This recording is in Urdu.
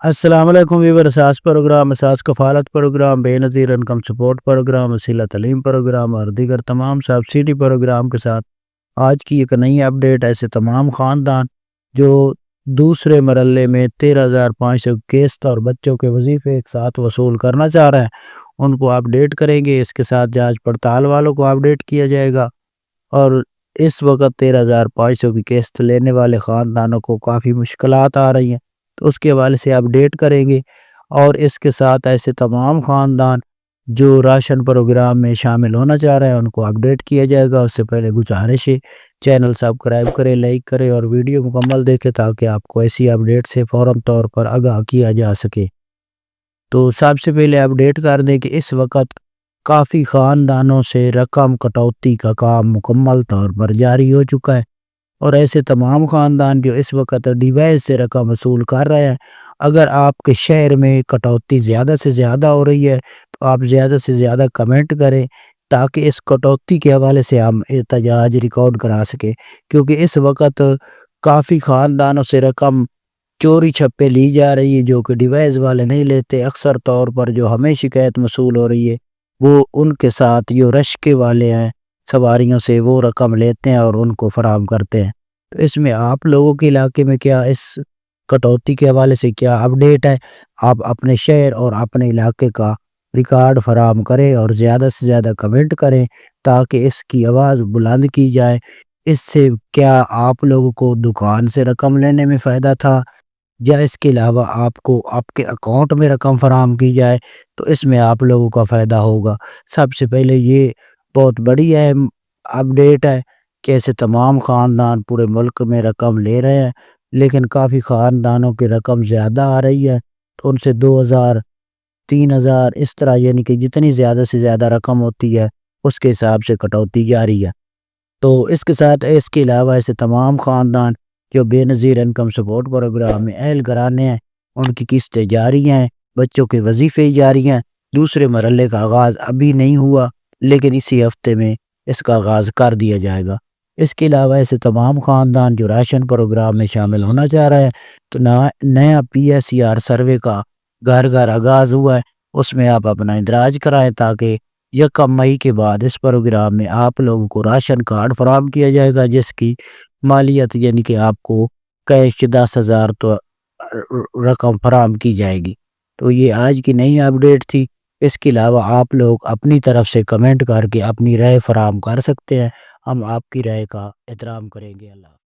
السلام علیکم ویور اساس پروگرام اساس کفالت پروگرام بے نظیر انکم سپورٹ پروگرام وسیلہ تعلیم پروگرام اور دیگر تمام سبسڈی پروگرام کے ساتھ آج کی ایک نئی اپڈیٹ ایسے تمام خاندان جو دوسرے مرحلے میں 13,500 قسط اور بچوں کے وظیفے ایک ساتھ وصول کرنا چاہ رہے ہیں ان کو اپڈیٹ کریں گے۔ اس کے ساتھ جانچ پڑتال والوں کو اپڈیٹ کیا جائے گا اور اس وقت 13,500 کی قسط لینے والے خاندانوں کو کافی مشکلات آ رہی ہیں تو اس کے حوالے سے اپڈیٹ کریں گے۔ اور اس کے ساتھ ایسے تمام خاندان جو راشن پروگرام میں شامل ہونا چاہ رہے ہیں ان کو اپڈیٹ کیا جائے گا۔ اس سے پہلے گزارش ہے چینل سبسکرائب کریں، لائک کریں اور ویڈیو مکمل دیکھیں تاکہ آپ کو ایسی اپڈیٹ سے فوراً طور پر آگاہ کیا جا سکے۔ تو سب سے پہلے اپڈیٹ کر دیں کہ اس وقت کافی خاندانوں سے رقم کٹوتی کا کام مکمل طور پر جاری ہو چکا ہے اور ایسے تمام خاندان جو اس وقت ڈیوائس سے رقم وصول کر رہے ہیں، اگر آپ کے شہر میں کٹوتی زیادہ سے زیادہ ہو رہی ہے تو آپ زیادہ سے زیادہ کمنٹ کریں تاکہ اس کٹوتی کے حوالے سے ہم احتجاج ریکارڈ کرا سکیں، کیونکہ اس وقت کافی خاندانوں سے رقم چوری چھپے لی جا رہی ہے جو کہ ڈیوائس والے نہیں لیتے۔ اکثر طور پر جو ہمیں شکایت موصول ہو رہی ہے وہ ان کے ساتھ جو رشکے والے ہیں سواریوں سے وہ رقم لیتے ہیں اور ان کو فراہم کرتے ہیں۔ تو اس میں آپ لوگوں کے علاقے میں کیا اس کٹوتی کے حوالے سے کیا اپڈیٹ ہے؟ آپ اپنے شہر اور اپنے علاقے کا ریکارڈ فراہم کریں اور زیادہ سے زیادہ کمنٹ کریں تاکہ اس کی آواز بلند کی جائے۔ اس سے کیا آپ لوگوں کو دکان سے رقم لینے میں فائدہ تھا یا اس کے علاوہ آپ کو آپ کے اکاؤنٹ میں رقم فراہم کی جائے تو اس میں آپ لوگوں کا فائدہ ہوگا۔ سب سے پہلے یہ بہت بڑی اہم اپڈیٹ ہے کہ ایسے تمام خاندان پورے ملک میں رقم لے رہے ہیں لیکن کافی خاندانوں کی رقم زیادہ آ رہی ہے تو ان سے 2,000 3,000 اس طرح یعنی کہ جتنی زیادہ سے زیادہ رقم ہوتی ہے اس کے حساب سے کٹوتی جاری ہے۔ تو اس کے ساتھ اس کے علاوہ ایسے تمام خاندان جو بے نظیر انکم سپورٹ پروگرام میں اہل گرانے ہیں ان کی قسطیں جاری ہیں، بچوں کے وظیفے جاری ہیں۔ دوسرے مرحلے کا آغاز ابھی نہیں ہوا لیکن اسی ہفتے میں اس کا آغاز کر دیا جائے گا۔ اس کے علاوہ ایسے تمام خاندان جو راشن پروگرام میں شامل ہونا چاہ رہے ہیں تو نیا PSR سروے کا گھر گھر آغاز ہوا ہے، اس میں آپ اپنا اندراج کرائیں تاکہ 1 مئی کے بعد اس پروگرام میں آپ لوگوں کو راشن کارڈ فراہم کیا جائے گا جس کی مالیت یعنی کہ آپ کو کیش 10,000 تو رقم فراہم کی جائے گی۔ تو یہ آج کی نئی اپڈیٹ تھی۔ اس کے علاوہ آپ لوگ اپنی طرف سے کمنٹ کر کے اپنی رائے فراہم کر سکتے ہیں، ہم آپ کی رائے کا احترام کریں گے۔ اللہ